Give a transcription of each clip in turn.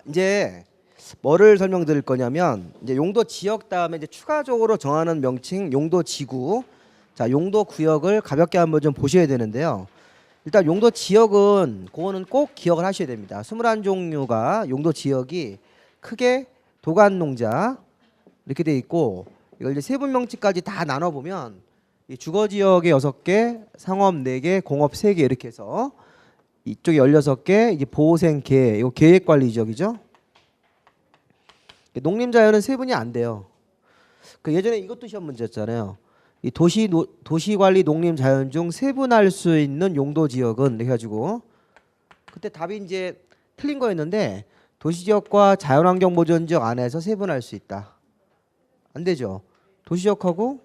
이제 뭐를 설명드릴 거냐면 이제 용도 지역 다음에 이제 추가적으로 정하는 명칭 용도 지구. 자, 용도 구역을 가볍게 한번 좀 보셔야 되는데요. 일단 용도 지역은 그거는 꼭 기억을 하셔야 됩니다. 21종류가 용도 지역이 크게 도간 농자 이렇게 돼 있고, 이걸 이제 세분 명칭까지 다 나눠 보면 이 주거 지역에 6개, 상업 4개, 공업 3개 이렇게 해서 이쪽에 16개, 이게 보호생 개, 이거 계획관리 지역이죠. 농림자연은 세분이 안 돼요. 그 예전에 이것도 시험 문제였잖아요. 이 도시관리 농림자연 중 세분할 수 있는 용도 지역은 해가지고 그때 답이 이제 틀린 거였는데 도시지역과 자연환경보전지역 안에서 세분할 수 있다. 안 되죠. 도시지역하고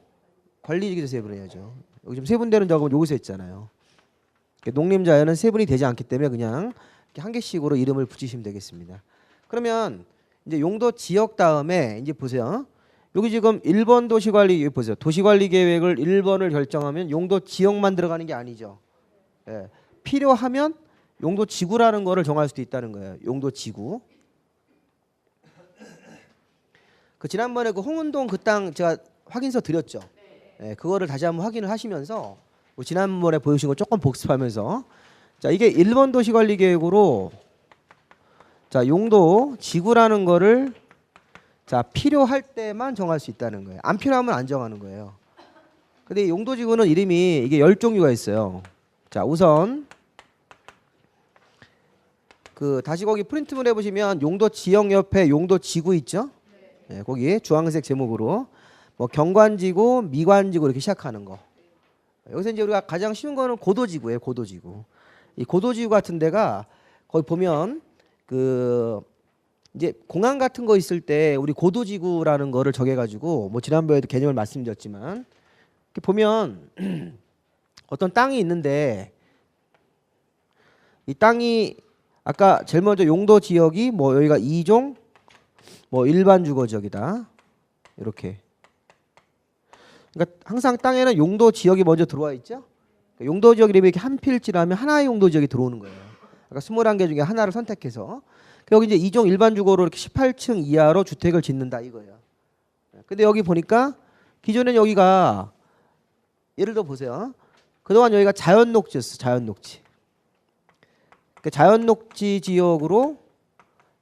관리지역에서 세분해야죠. 여기 좀 세분되는 작업은 여기서 했잖아요. 농림자연은 세분이 되지 않기 때문에 그냥 한 개씩으로 이름을 붙이시면 되겠습니다. 그러면 이제 용도 지역 다음에 이제 보세요. 여기 지금 1번 도시관리 보세요. 도시관리 계획을 1번을 결정하면 용도 지역만 들어가는 게 아니죠. 예. 필요하면 용도 지구라는 거를 정할 수도 있다는 거예요. 용도 지구. 그 지난번에 그 홍은동 그 땅 제가 확인서 드렸죠. 예. 그거를 다시 한번 확인을 하시면서 지난번에 보여주신 거 조금 복습하면서, 자, 이게 1번 도시관리 계획으로 자, 용도 지구라는 거를 자, 필요할 때만 정할 수 있다는 거예요. 안 필요하면 안 정하는 거예요. 근데 용도 지구는 이름이 이게 10종류가 있어요. 자, 우선 그 다시 거기 프린트물 해 보시면 용도 지역 옆에 용도 지구 있죠? 네, 거기 주황색 제목으로 뭐 경관지구, 미관지구 이렇게 시작하는 거. 여기서 이제 우리가 가장 쉬운 거는 고도지구예요. 고도지구. 이 고도지구 같은 데가 거기 보면 그 이제 공항 같은 거 있을 때 우리 고도지구라는 거를 정해가지고 뭐 지난번에도 개념을 말씀드렸지만 이렇게 보면 어떤 땅이 있는데 이 땅이 아까 제일 먼저 용도 지역이 뭐 여기가 2종 뭐 일반 주거 지역이다 이렇게. 그러니까 항상 땅에는 용도 지역이 먼저 들어와 있죠. 용도 지역 이름이 이렇게 한 필지라면 하나의 용도 지역이 들어오는 거예요. 아까 21개 중에 하나를 선택해서 여기 이제 2종 일반 주거로 이렇게 18층 이하로 주택을 짓는다 이거예요. 근데 여기 보니까 기존엔 여기가 예를 들어 보세요. 그동안 여기가 자연 녹지였어. 자연 녹지. 그러니까 자연 녹지 지역으로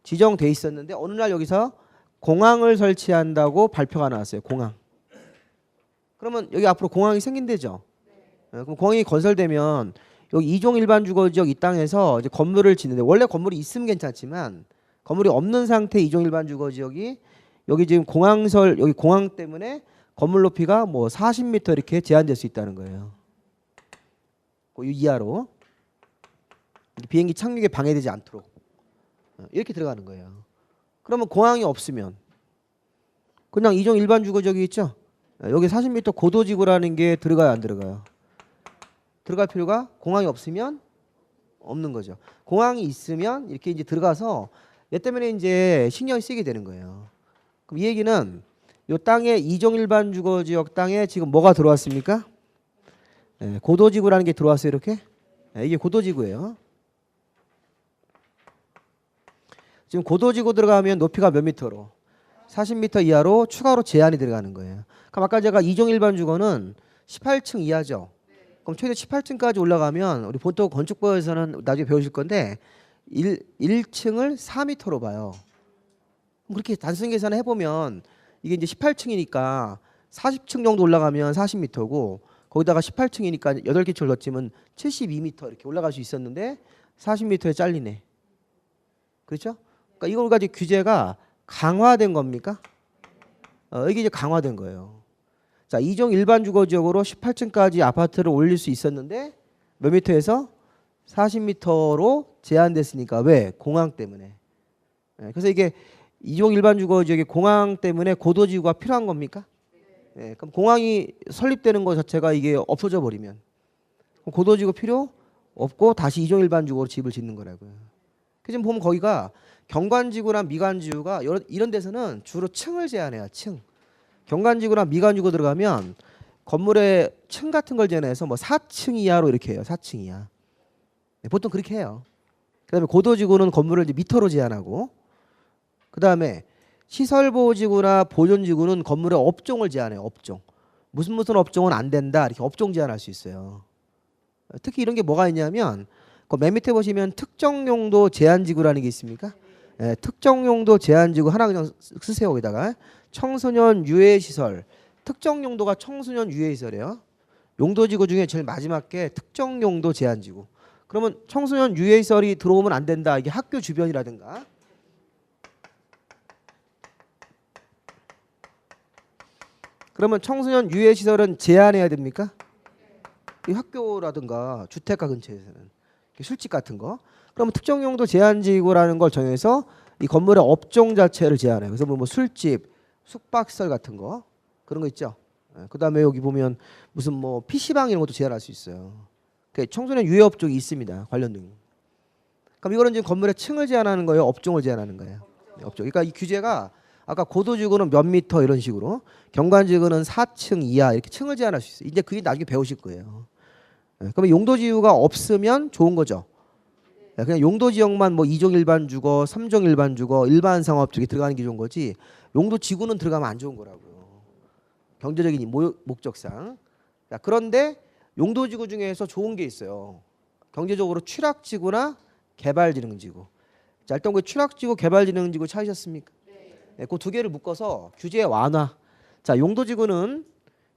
지정돼 있었는데 어느 날 여기서 공항을 설치한다고 발표가 나왔어요. 공항. 그러면 여기 앞으로 공항이 생긴대죠. 그럼 공항이 건설되면 여기 2종 일반 주거 지역 이 땅에서 이제 건물을 짓는데 원래 건물이 있으면 괜찮지만 건물이 없는 상태 2종 일반 주거 지역이 여기 지금 여기 공항 때문에 건물 높이가 뭐 40m 이렇게 제한될 수 있다는 거예요. 그 이하로 비행기 착륙에 방해되지 않도록 이렇게 들어가는 거예요. 그러면 공항이 없으면 그냥 2종 일반 주거 지역이 있죠. 여기 40m 고도지구라는 게 들어가요, 안 들어가요? 들어갈 필요가 공항이 없으면 없는 거죠. 공항이 있으면 이렇게 이제 들어가서 얘 때문에 이제 신경이 쓰이게 되는 거예요. 그럼 이 얘기는 이 땅에 2종 일반 주거 지역 땅에 지금 뭐가 들어왔습니까? 네, 고도지구라는 게 들어왔어요, 이렇게. 네, 이게 고도지구예요. 지금 고도지구 들어가면 높이가 몇 미터로? 40m 이하로 추가로 제한이 들어가는 거예요. 그럼 아까 제가 2종 일반 주거는 18층 이하죠. 그럼 최대 18층까지 올라가면 우리 보통 건축법에서는 나중에 배우실 건데 1층을 4m로 봐요. 그렇게 단순 계산을 해보면 이게 이제 18층이니까 40층 정도 올라가면 40m고 거기다가 18층이니까 8개 철 넣으면 72m 이렇게 올라갈 수 있었는데 40m에 잘리네. 그렇죠? 그러니까 이걸 가지고 규제가 강화된 겁니까? 이게 이제 강화된 거예요. 자, 2종 일반 주거 지역으로 18층까지 아파트를 올릴 수 있었는데 몇 미터에서 40m로 제한됐으니까 왜? 공항 때문에. 그래서 이게 2종 일반 주거 지역의 공항 때문에 고도지구가 필요한 겁니까? 그럼 공항이 설립되는 것 자체가 이게 없어져 버리면 고도지구 필요 없고 다시 2종 일반 주거로 집을 짓는 거라고요. 지금 보면 거기가 경관지구나 미관지구가 이런 데서는 주로 층을 제한해요. 층. 경관지구나 미관지구 들어가면 건물의 층 같은 걸 제한해서 뭐 4층 이하로 이렇게 해요. 4층 이하. 보통 그렇게 해요. 그다음에 고도지구는 건물을 이제 미터로 제한하고 그다음에 시설보호지구나 보존지구는 건물의 업종을 제한해요. 업종. 무슨 업종은 안 된다. 이렇게 업종 제한할 수 있어요. 특히 이런 게 뭐가 있냐면 그 맨 밑에 보시면 특정 용도 제한지구라는 게 있습니까? 예, 특정 용도 제한지구 하나 그냥 쓰세요. 거기다가 청소년 유해시설. 특정 용도가 청소년 유해시설이에요. 용도지구 중에 제일 마지막 게 특정 용도 제한지구. 그러면 청소년 유해시설이 들어오면 안 된다. 이게 학교 주변이라든가. 그러면 청소년 유해시설은 제한해야 됩니까? 이 학교라든가 주택가 근처에서는 술집 같은 거. 그러면 특정 용도 제한지구라는 걸 정해서 이 건물의 업종 자체를 제한해요. 그래서 뭐 술집, 숙박시설 같은 거 그런 거 있죠. 그다음에 여기 보면 무슨 뭐 PC방 이런 것도 제한할 수 있어요. 청소년 유해 업종이 있습니다. 관련 등. 그럼 이거는 지금 건물의 층을 제한하는 거예요, 업종을 제한하는 거예요. 업종. 그러니까 이 규제가 아까 고도지구는 몇 미터 이런 식으로, 경관지구는 4층 이하 이렇게 층을 제한할 수 있어요. 이제 그게 나중에 배우실 거예요. 그러면 용도지구가 없으면 좋은 거죠. 그냥 용도지역만 뭐 2종 일반주거, 3종 일반주거, 일반상업 쪽에 들어가는 게 좋은 거지 용도지구는 들어가면 안 좋은 거라고요. 경제적인 목적상. 그런데 용도지구 중에서 좋은 게 있어요. 경제적으로 취락지구나 개발진흥지구. 자, 일단 그 취락지구, 개발진흥지구 찾으셨습니까? 네, 그 두 개를 묶어서 규제 완화. 자, 용도지구는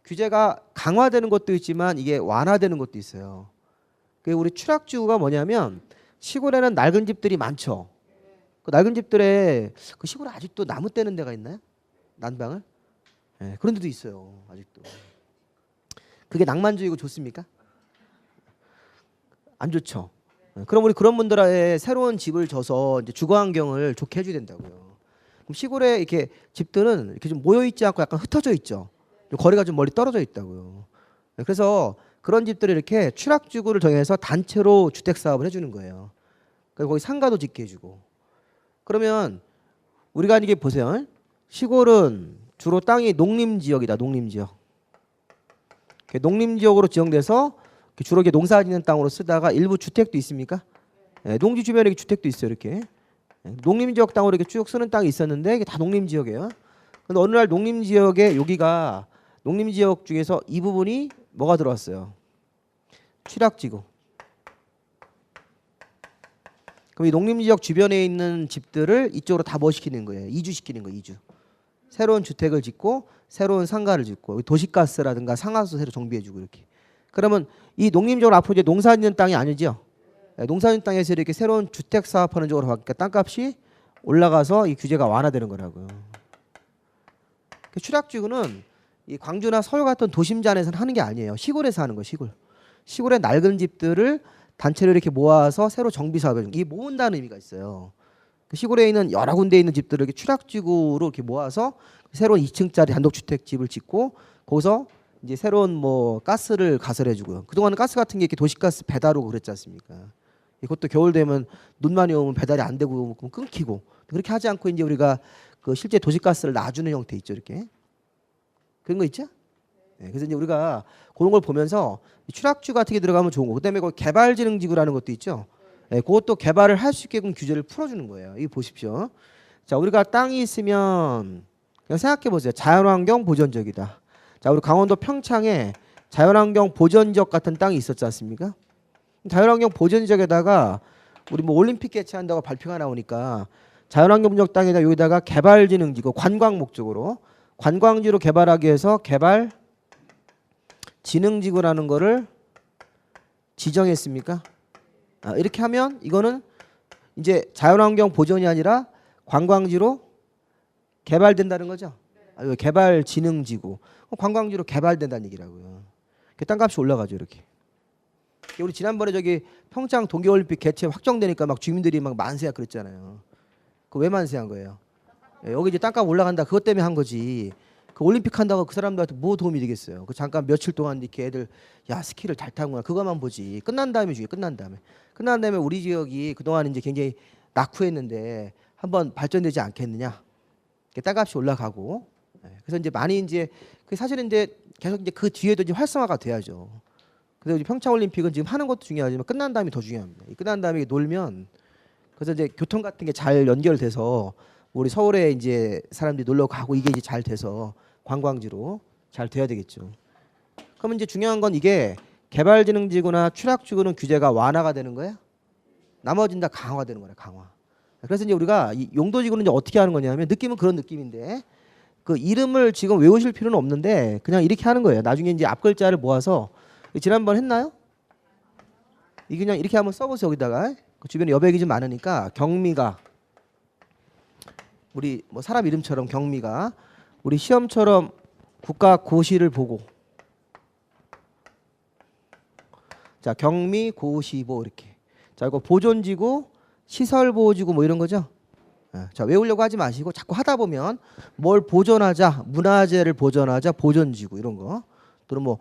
규제가 강화되는 것도 있지만 이게 완화되는 것도 있어요. 그 우리 취락지구가 뭐냐면 시골에는 낡은 집들이 많죠. 그 낡은 집들에 그 시골에 아직도 나무 떼는 데가 있나요? 난방을? 네, 그런 데도 있어요. 아직도. 그게 낭만주의고 좋습니까? 안 좋죠. 그럼 우리 그런 분들의 새로운 집을 줘서 이제 주거 환경을 좋게 해줘야 된다고요. 그럼 시골에 이렇게 집들은 이렇게 좀 모여 있지 않고 약간 흩어져 있죠. 거리가 좀 멀리 떨어져 있다고요. 그래서 그런 집들을 이렇게 취락지구를 정해서 단체로 주택 사업을 해주는 거예요. 그리고 거기 상가도 짓게 해주고. 그러면 우리가 이게 보세요. 시골은 주로 땅이 농림지역이다. 농림지역. 농림지역으로 지정돼서 주로 이렇게 농사짓는 땅으로 쓰다가 일부 주택도 있습니까? 네, 농지 주변에 주택도 있어요. 이렇게 농림지역 땅으로 이렇게 쭉 쓰는 땅이 있었는데 이게 다 농림지역이에요. 근데 어느 날 농림지역에 여기가 농림지역 중에서 이 부분이 뭐가 들어왔어요? 취락지구. 그럼 이 농림지역 주변에 있는 집들을 이쪽으로 다 뭐 시키는 거예요? 이주시키는 거예요. 이주. 새로운 주택을 짓고 새로운 상가를 짓고 도시가스라든가 상하수 새로 정비해주고 이렇게. 그러면 이 농림지역은 앞으로 이제 농사짓는 땅이 아니죠. 농사짓는 땅에서 이렇게 새로운 주택 사업하는 쪽으로 바뀌니까 땅값이 올라가서 이 규제가 완화되는 거라고요. 취락지구는 이 광주나 서울 같은 도심지 안에서는 하는 게 아니에요. 시골에서 하는 거예요. 시골의 낡은 집들을 단체로 이렇게 모아서 새로 정비 사업을 이게 모은다는 의미가 있어요. 시골에 있는 여러 군데 있는 집들을 이렇게 취락지구로 이렇게 모아서 새로운 2층짜리 단독주택 집을 짓고 거기서 이제 새로운 뭐 가스를 가설해주고요. 그동안은 가스 같은 게 이렇게 도시가스 배달 오고 그랬지 않습니까? 이것도 겨울 되면 눈 많이 오면 배달이 안 되고 끊기고 그렇게 하지 않고 이제 우리가 그 실제 도시가스를 놔주는 형태 있죠. 이렇게 그런 거 있죠? 네, 그래서 이제 우리가 그런 걸 보면서 취락지구 같은 게 들어가면 좋은 거. 그다음에 그 개발진흥지구라는 것도 있죠. 네, 그것도 개발을 할 수 있게끔 규제를 풀어주는 거예요. 이거 보십시오. 자, 우리가 땅이 있으면 그냥 생각해 보세요. 자연환경 보전지역이다. 자, 우리 강원도 평창에 자연환경 보전지역 같은 땅이 있었지 않습니까? 자연환경 보전지역에다가 우리 뭐 올림픽 개최한다고 발표가 나오니까 자연환경 보전지역 땅에다 여기다가 개발진흥지구 관광 목적으로 관광지로 개발하기 위해서 개발진흥지구라는 거를 지정했습니까? 이렇게 하면 이거는 이제 자연환경 보전이 아니라 관광지로 개발된다는 거죠. 개발진흥지구. 관광지로 개발된다는 얘기라고요. 땅값이 올라가죠. 이렇게. 우리 지난번에 저기 평창 동계올림픽 개최 확정되니까 막 주민들이 막 만세야 그랬잖아요. 그 왜 만세한 거예요? 여기 이제 땅값 올라간다. 그것 때문에 한 거지. 그 올림픽 한다고 그 사람들한테 뭐 도움이 되겠어요? 그 잠깐 며칠 동안 이렇게 애들 야 스키를 잘 타는구나 그것만 보지. 끝난 다음에 주게. 끝난 다음에 우리 지역이 그동안 이제 굉장히 낙후했는데 한번 발전되지 않겠느냐. 땅값이 올라가고. 그래서 이제 많이 이제 그 사실은 이제 계속 이제 그 뒤에도 이제 활성화가 돼야죠. 그래서 이제 평창 올림픽은 지금 하는 것도 중요하지만 끝난 다음이 더 중요합니다. 끝난 다음에 놀면 그래서 이제 교통 같은 게 잘 연결돼서 우리 서울에 이제 사람들이 놀러 가고 이게 이제 잘 돼서 관광지로 잘 돼야 되겠죠. 그러면 이제 중요한 건 이게 개발지능지구나 취락지구는 규제가 완화가 되는 거예요. 나머지는 다 강화되는 거예요. 강화. 그래서 이제 우리가 이 용도지구는 이제 어떻게 하는 거냐면 느낌은 그런 느낌인데 그 이름을 지금 외우실 필요는 없는데 그냥 이렇게 하는 거예요. 나중에 이제 앞 글자를 모아서 지난번 했나요? 이 그냥 이렇게 한번 써보세요. 여기다가 그 주변에 여백이 좀 많으니까 경미가 우리 뭐 사람 이름처럼 경미가 우리 시험처럼 국가 고시를 보고 자 경미 고시보 이렇게 자 이거 보존지구 시설보호지구 뭐 이런 거죠. 자 외우려고 하지 마시고 자꾸 하다 보면 뭘 보존하자 문화재를 보존하자 보존지구 이런 거 또는 뭐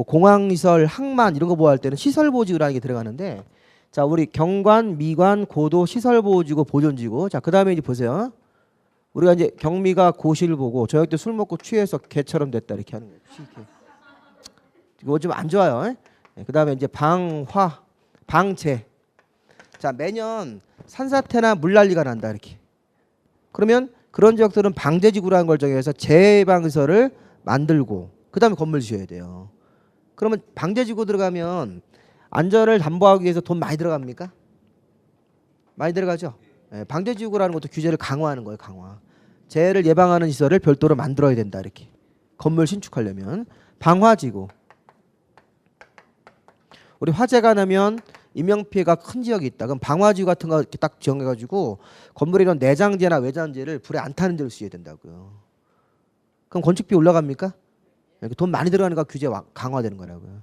공항시설 항만 이런 거 보호할 때는 시설보호지구라는 게 들어가는데 자 우리 경관 미관 고도 시설보호지구 보존지구 자 그 다음에 이제 보세요. 우리가 이제 경미가 고시를 보고 저녁 때 술 먹고 취해서 개처럼 됐다 이렇게 하는 거예요. 이거 좀 안 좋아요. 그 다음에 이제 방화 방재 자 매년 산사태나 물난리가 난다 이렇게 그러면 그런 지역들은 방제지구라는 걸 정해서 재방시설을 만들고 그 다음에 건물 지어야 돼요. 그러면 방제지구 들어가면 안전을 담보하기 위해서 돈 많이 들어갑니까? 많이 들어가죠. 방제지구라는 것도 규제를 강화하는 거예요. 강화. 재해를 예방하는 시설을 별도로 만들어야 된다 이렇게 건물 신축하려면 방화지구 우리 화재가 나면 인명피해가 큰 지역이 있다. 그럼 방화지구 같은 거 이렇게 딱 지정해가지고 건물에 이런 내장재나 외장재를 불에 안 타는 데로 쓰여야 된다고요. 그럼 건축비 올라갑니까? 돈 많이 들어가니까 규제 강화되는 거라고요.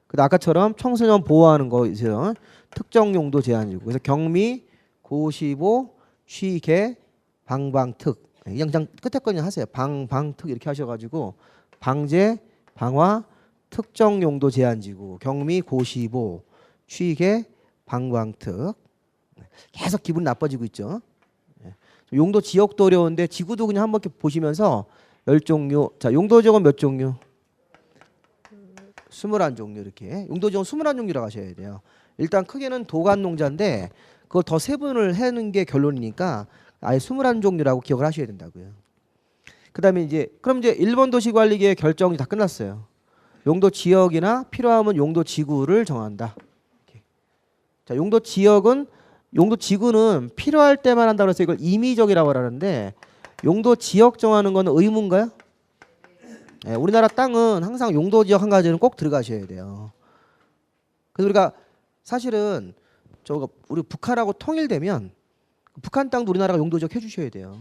근데 아까처럼 청소년 보호하는 거 있어요. 특정 용도 제한이고 그래서 경미, 고시보, 취개, 방방특 그냥 끝에 거냐 하세요. 방방특 이렇게 하셔가지고 방제, 방화, 특정 용도 제한지구, 경미, 고시보, 취개, 방방특 계속 기분 나빠지고 있죠. 용도 지역도 어려운데 지구도 그냥 한번 이렇게 보시면서 10종류. 자, 용도 지역은 몇 종류? 21종류 이렇게. 용도 지역은 21종류라고 하셔야 돼요. 일단 크게는 도간 농자인데 그걸 더 세분을 하는 게 결론이니까 아예 21종류라고 기억을 하셔야 된다고요. 그다음에 이제 그럼 이제 일본 도시관리계의 결정이 다 끝났어요. 용도 지역이나 필요하면 용도 지구를 정한다. 이렇게. 자, 용도 지역은 용도 지구는 필요할 때만 한다고 해서 이걸 임의적이라고 하는데 용도 지역 정하는 건 의무인가요? 네, 우리나라 땅은 항상 용도 지역 한 가지는 꼭 들어가셔야 돼요. 그래서 우리가 사실은 저거 우리 북한하고 통일되면 북한 땅도 우리나라가 용도 지역 해주셔야 돼요.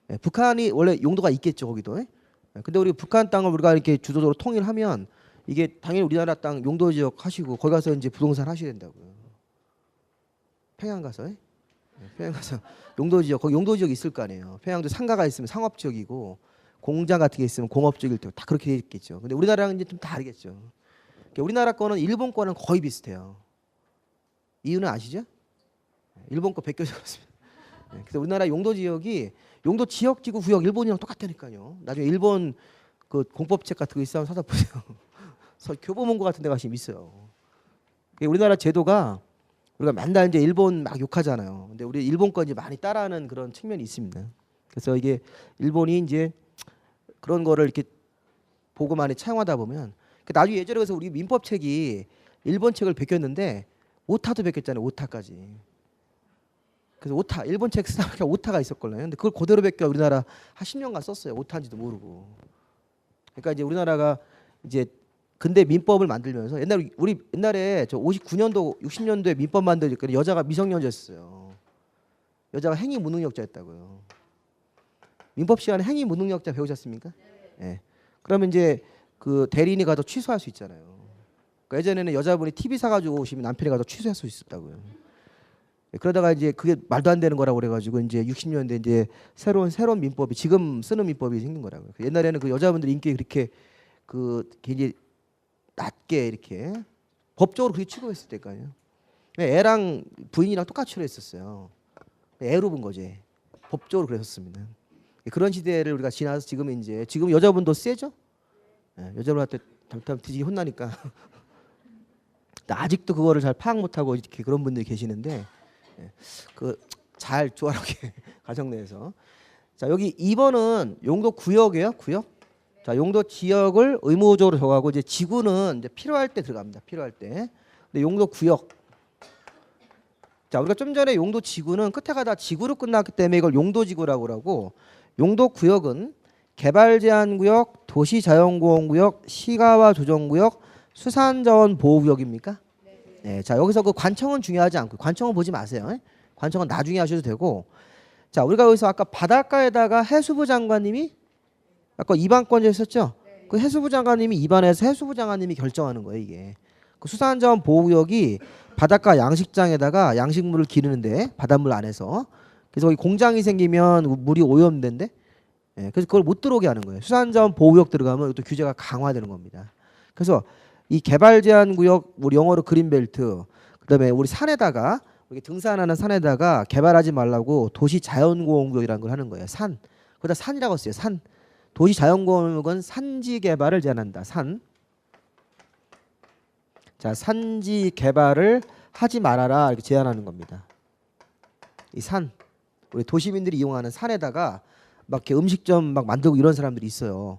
네, 북한이 원래 용도가 있겠죠 거기도. 네, 근데 우리 북한 땅을 우리가 이렇게 주도적으로 통일하면 이게 당연히 우리나라 땅 용도 지역 하시고 거기 가서 이제 부동산 하셔야 된다고요. 평양 가서 네, 평양 가서 용도 지역 거기 용도 지역 있을 거 아니에요. 평양도 상가가 있으면 상업 지역이고 공장 같은 게 있으면 공업 지역일 때 다 그렇게 돼 있겠죠. 근데 우리나라는 이제 좀 다르겠죠. 우리나라 거는 일본 거는 거의 비슷해요. 이유는 아시죠? 일본 거 베껴서 그렇습니다. 그래서 우리나라 용도 지역이 용도 지역 지구 구역 일본이랑 똑같다니까요. 나중에 일본 그 공법책 같은 거 있으면 사다 보세요. 교보문고 같은 데 가시면 있어요. 우리나라 제도가 우리가 맨날 이제 일본 막 욕하잖아요. 근데 우리 일본 거 이제 많이 따라하는 그런 측면이 있습니다. 그래서 이게 일본이 이제 그런 거를 이렇게 보고 많이 차용하다 보면 나중에 예전에 그래서 우리 민법책이 일본 책을 베꼈는데 오타도 베꼈잖아요. 오타까지. 그래서 오타 일본 책 쓰다 보니까 오타가 있었걸요. 근데 그걸 그대로 베껴 우리나라 한 10년간 썼어요. 오타인지도 모르고. 그러니까 이제 우리나라가 이제 근대 민법을 만들면서 우리 옛날에 저 59년도 60년도에 민법 만들 때 여자가 미성년자였어요. 여자가 행위 무능력자였다고요. 민법 시간에 행위 무능력자 배우셨습니까? 네. 그러면 이제 그 대리인이 가서 취소할 수 있잖아요. 그러니까 예전에는 여자분이 TV 사가지고 오시면 남편이 가서 취소할 수 있었다고요. 그러다가 이제 그게 말도 안 되는 거라고 그래가지고 이제 60년대 이제 새로운 민법이 지금 쓰는 민법이 생긴 거라고요. 옛날에는 그 여자분들 인기 그렇게 그 굉장히 낮게 이렇게 법적으로 그렇게 취급했을 때까요. 애랑 부인이랑 똑같이 취급했었어요. 애로 본 거지. 법적으로 그랬었습니다. 그런 시대를 우리가 지나서 지금 여자분도 세죠? 여자분한테 잘못하면 뒤지게 혼나니까. 아직도 그거를 잘 파악 못하고 이렇게 그런 분들이 계시는데 그 잘 조화롭게 가정 내에서. 자, 여기 2번은 용도 구역이에요. 구역. 자, 용도 지역을 의무적으로 정하고 이제 지구는 이제 필요할 때 들어갑니다. 필요할 때. 근데 용도 구역. 자, 우리가 좀 전에 용도 지구는 끝에 가다 지구로 끝났기 때문에 이걸 용도 지구라고 하고, 용도 구역은 개발 제한 구역, 도시 자연 보호 구역, 시가와 조정 구역, 수산 자원 보호 구역입니까? 네. 자, 여기서 그 관청은 중요하지 않고, 관청은 보지 마세요. 관청은 나중에 하셔도 되고. 자, 우리가 여기서 아까 바닷가에다가 해수부 장관님이 아까 입안권제 했었죠? 그 해수부 장관님이 입안해서 해수부 장관님이 결정하는 거예요, 이게. 그 수산자원 보호구역이 바닷가 양식장에다가 양식물을 기르는데 바닷물 안에서. 그래서 거기 공장이 생기면 물이 오염된대. 예, 그래서 그걸 못 들어오게 하는 거예요. 수산자원 보호구역 들어가면 또 규제가 강화되는 겁니다. 그래서 이 개발 제한 구역, 우리 영어로 그린벨트, 그다음에 우리 산에다가 우리 등산하는 산에다가 개발하지 말라고 도시 자연보호구역이라는 걸 하는 거예요. 산. 그러다 산이라고 써요. 산. 도시 자연보호구역은 산지 개발을 제한한다. 산. 자, 산지 개발을 하지 말아라 이렇게 제한하는 겁니다. 이 산. 우리 도시민들이 이용하는 산에다가 막 이렇게 음식점 막 만들고 이런 사람들이 있어요.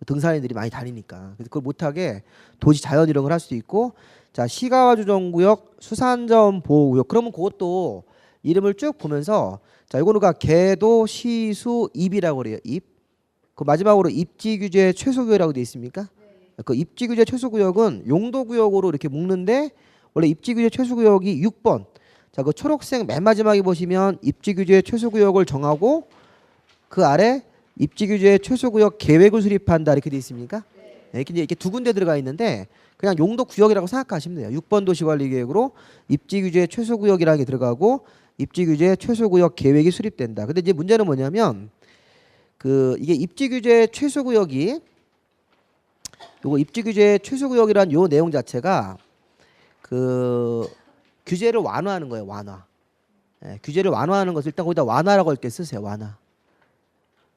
등산인들이 많이 다니니까. 그래서 그걸 못하게 도시 자연 이런 걸 할 수도 있고. 자, 시가와 조정구역, 수산자원 보호구역. 그러면 그것도 이름을 쭉 보면서, 자, 이거는 개도, 시수, 입이라고 그래요. 입. 그 마지막으로 입지규제 최소구역이라고 되어 있습니까? 그 입지규제 최소구역은 용도구역으로 이렇게 묶는데, 원래 입지규제 최소구역이 6번. 자, 그 초록색 맨 마지막에 보시면 입지규제 최소구역을 정하고 그 아래 입지규제 최소구역 계획을 수립한다 이렇게 되어 있습니까? 네, 이렇게 두 군데 들어가 있는데 그냥 용도구역이라고 생각하시면 돼요. 6번 도시관리계획으로 입지규제 최소구역이라는 게 들어가고 입지규제 최소구역 계획이 수립된다. 근데 이제 문제는 뭐냐면 이게 입지규제 최소구역이 요거 입지규제 최소구역이란 요 내용 자체가 규제를 완화하는 거예요. 완화. 예, 규제를 완화하는 것을 일단 거기다 완화라고 이렇게 쓰세요. 완화.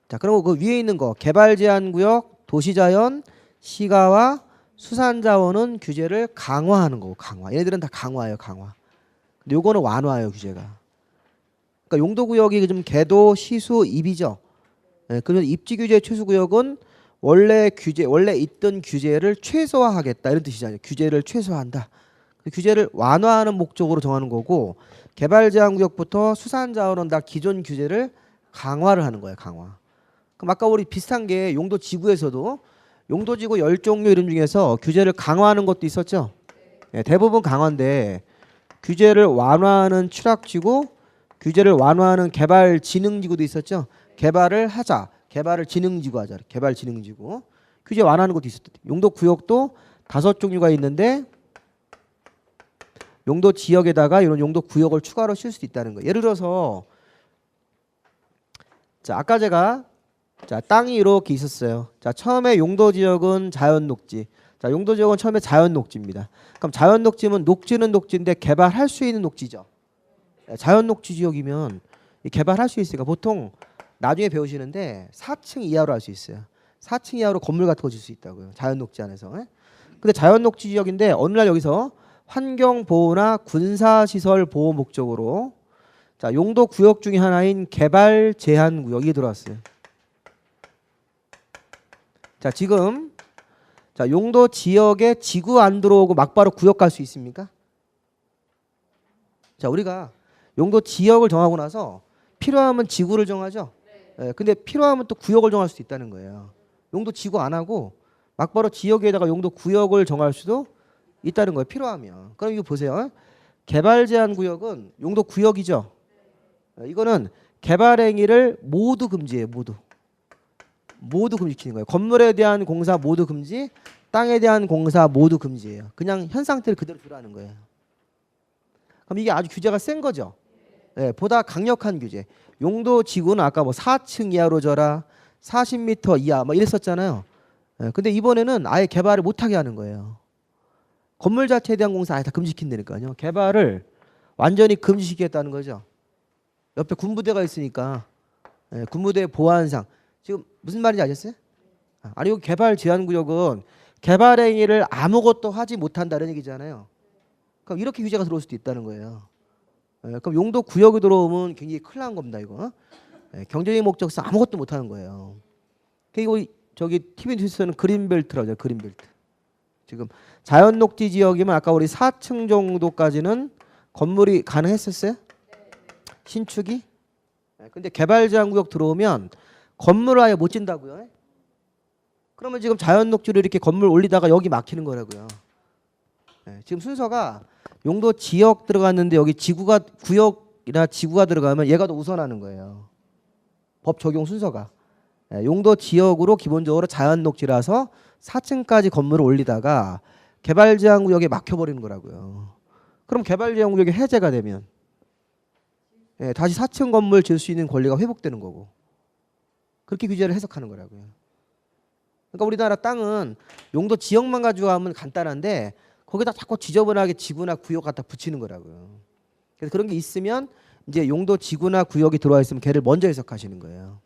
자, 그리고 그 위에 있는 거 개발 제한 구역, 도시자연, 시가와 수산자원은 규제를 강화하는 거고 강화. 얘네들은 다 강화예요. 강화. 근데 요거는 완화예요. 규제가. 그러니까 용도구역이 좀 개도, 시수, 입이죠. 예, 그러면 입지규제 최소구역은 원래 있던 규제를 최소화하겠다 이런 뜻이잖아요. 규제를 최소화한다. 규제를 완화하는 목적으로 정하는 거고 개발 제한 구역부터 수산자원은 다 기존 규제를 강화를 하는 거예요. 강화. 그럼 아까 우리 비슷한 게 용도지구에서도 용도지구 10종류 이름 중에서 규제를 강화하는 것도 있었죠. 네, 대부분 강화인데 규제를 완화하는 취락지구, 규제를 완화하는 개발진흥지구도 있었죠. 개발을 하자, 개발을 진흥지구 하자, 개발진흥지구. 규제 완화하는 것도 있었죠. 용도구역도 5종류가 있는데 용도지역에다가 이런 용도구역을 추가로 칠 수도 있다는 거예요. 예를 들어서 자, 아까 제가 자, 땅이 이렇게 있었어요. 자, 처음에 용도지역은 자연녹지. 자, 용도지역은 처음에 자연녹지입니다. 그럼 자연녹지면 녹지는 녹지인데 개발할 수 있는 녹지죠. 자연녹지 지역이면 개발할 수 있으니까 보통 나중에 배우시는데 4층 이하로 할 수 있어요. 4층 이하로 건물 같은 거 질 수 있다고요. 자연녹지 안에서. 근데 자연녹지 지역인데 어느 날 여기서 환경보호나 군사시설 보호 목적으로 자, 용도구역 중에 하나인 개발 제한 구역이 들어왔어요. 자, 지금 자, 용도 지역에 지구 안 들어오고 막바로 구역 갈 수 있습니까? 자, 우리가 용도 지역을 정하고 나서 필요하면 지구를 정하죠. 예, 근데 필요하면 또 구역을 정할 수도 있다는 거예요. 용도 지구 안 하고 막바로 지역에다가 용도 구역을 정할 수도 있다는 거예요. 필요하면. 그럼 이거 보세요. 개발 제한 구역은 용도 구역이죠. 이거는 개발 행위를 모두 금지해요. 모두 금지시키는 거예요. 건물에 대한 공사 모두 금지, 땅에 대한 공사 모두 금지예요. 그냥 현 상태를 그대로 두라는 거예요. 그럼 이게 아주 규제가 센 거죠. 네, 보다 강력한 규제. 용도 지구는 아까 뭐 4층 이하로 져라, 40m 이하 뭐 이랬었잖아요. 네, 근데 이번에는 아예 개발을 못하게 하는 거예요. 건물 자체에 대한 공사 아예 다 금지시킨다니까요. 개발을 완전히 금지시키겠다는 거죠. 옆에 군부대가 있으니까 네, 군부대 보안상 지금 무슨 말인지 아셨어요? 아니 이거 개발 제한 구역은 개발 행위를 아무것도 하지 못한다는 얘기잖아요. 그럼 이렇게 규제가 들어올 수도 있다는 거예요. 그럼 용도 구역이 들어오면 굉장히 큰일 난 겁니다. 이거. 경제적인 목적상 아무것도 못 하는 거예요. 그리고 저기 TV 뉴스는 그린벨트라고 하죠. 그린벨트. 지금 자연 녹지 지역이면 아까 우리 4층 정도까지는 건물이 가능했었어요? 신축이? 근데 개발 제한 구역 들어오면 건물을 아예 못 짓는다고요. 그러면 지금 자연 녹지로 이렇게 건물 올리다가 여기 막히는 거라고요. 지금 순서가 용도 지역 들어갔는데 여기 지구가 구역이나 지구가 들어가면 얘가 더 우선하는 거예요. 법 적용 순서가. 용도 지역으로 기본적으로 자연 녹지라서 4층까지 건물을 올리다가 개발 제한 구역에 막혀버리는 거라고요. 그럼 개발 제한 구역이 해제가 되면 다시 4층 건물 지을 수 있는 권리가 회복되는 거고, 그렇게 규제를 해석하는 거라고요. 그러니까 우리나라 땅은 용도 지역만 가지고 하면 간단한데 거기다 자꾸 지저분하게 지구나 구역 갖다 붙이는 거라고요. 그래서 그런 게 있으면 이제 용도 지구나 구역이 들어와 있으면 걔를 먼저 해석하시는 거예요.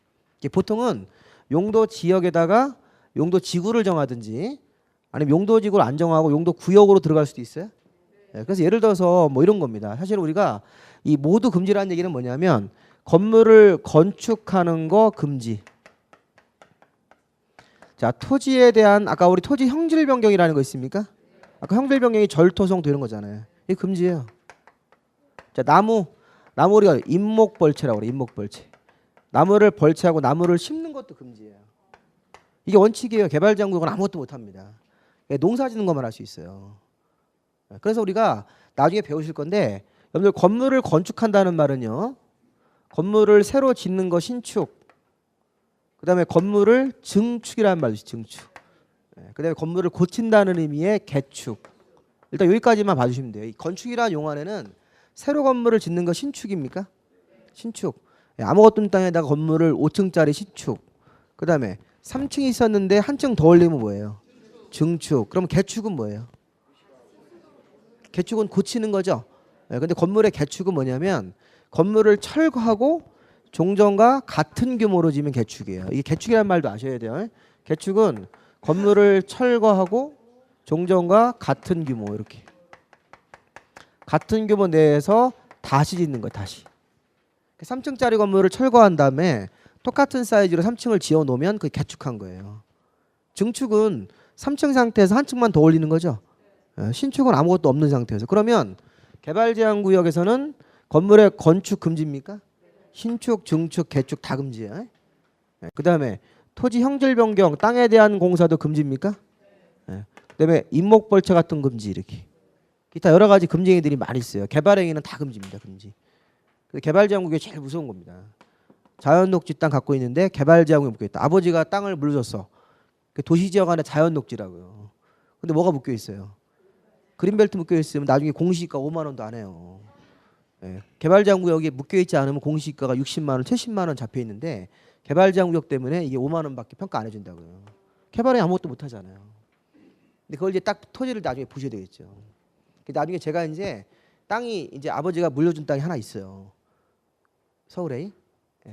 보통은 용도 지역에다가 용도 지구를 정하든지 아니면 용도 지구를 안 정하고 용도 구역으로 들어갈 수도 있어요. 그래서 예를 들어서 뭐 이런 겁니다. 사실 우리가 이 모두 금지라는 얘기는 뭐냐면 건물을 건축하는 거 금지. 자, 토지에 대한 아까 우리 토지 형질 변경이라는 거 있습니까? 아까 형질 변경이 절토성 되는 거잖아요. 이게 금지예요. 자, 나무 우리가 인목벌채라고 그래. 인목벌채. 나무를 벌채하고 나무를 심는 것도 금지예요. 이게 원칙이에요. 개발 제한 구역은 아무것도 못 합니다. 농사 짓는 것만 할 수 있어요. 그래서 우리가 나중에 배우실 건데 여러분들 건물을 건축한다는 말은요. 건물을 새로 짓는 거 신축. 그다음에 건물을 증축이라는 말도 있어요. 증축. 그다음에 건물을 고친다는 의미의 개축. 일단 여기까지만 봐주시면 돼요. 이 건축이라는 용어에는 새로 건물을 짓는 거 신축입니까? 신축. 아무것도 없는 땅에다가 건물을 5층짜리 신축. 그다음에 3층이 있었는데 한 층 더 올리면 뭐예요? 증축. 그럼 개축은 뭐예요? 개축은 고치는 거죠. 근데 건물의 개축은 뭐냐면 건물을 철거하고 종전과 같은 규모로 지면 개축이에요. 이게 개축이라는 말도 아셔야 돼요. 개축은 건물을 철거하고 종전과 같은 규모, 이렇게 같은 규모 내에서 다시 짓는 거예요. 다시 3층짜리 건물을 철거한 다음에 똑같은 사이즈로 3층을 지어 놓으면 그게 개축한 거예요. 증축은 3층 상태에서 한 층만 더 올리는 거죠. 신축은 아무것도 없는 상태에서. 그러면 개발 제한 구역에서는 건물의 건축 금지입니까? 신축, 증축, 개축 다 금지예요. 그다음에 토지 형질 변경, 땅에 대한 공사도 금지입니까? 그다음에 인목벌채 같은 금지, 이렇게 기타 여러 가지 금지 행위들이 많이 있어요. 개발 행위는 다 금지입니다. 금지. 개발 제한 구역이 제일 무서운 겁니다. 자연 녹지 땅 갖고 있는데 개발 제한 구역에 묶여 있다. 아버지가 땅을 물려줬어. 도시 지역 안에 자연 녹지라고요. 근데 뭐가 묶여 있어요? 그린벨트 묶여 있으면 나중에 공시지가 5만 원도 안 해요. 개발 제한 구역에 묶여 있지 않으면 공시지가가 60만 원, 70만 원 잡혀 있는데 개발 제한 구역 때문에 이게 5만 원밖에 평가 안 해준다고요. 개발에 아무것도 못 하잖아요. 근데 그걸 이제 딱 토지를 나중에 보셔야 되겠죠. 나중에 제가 이제 땅이 이제 아버지가 물려준 땅이 하나 있어요. 서울에.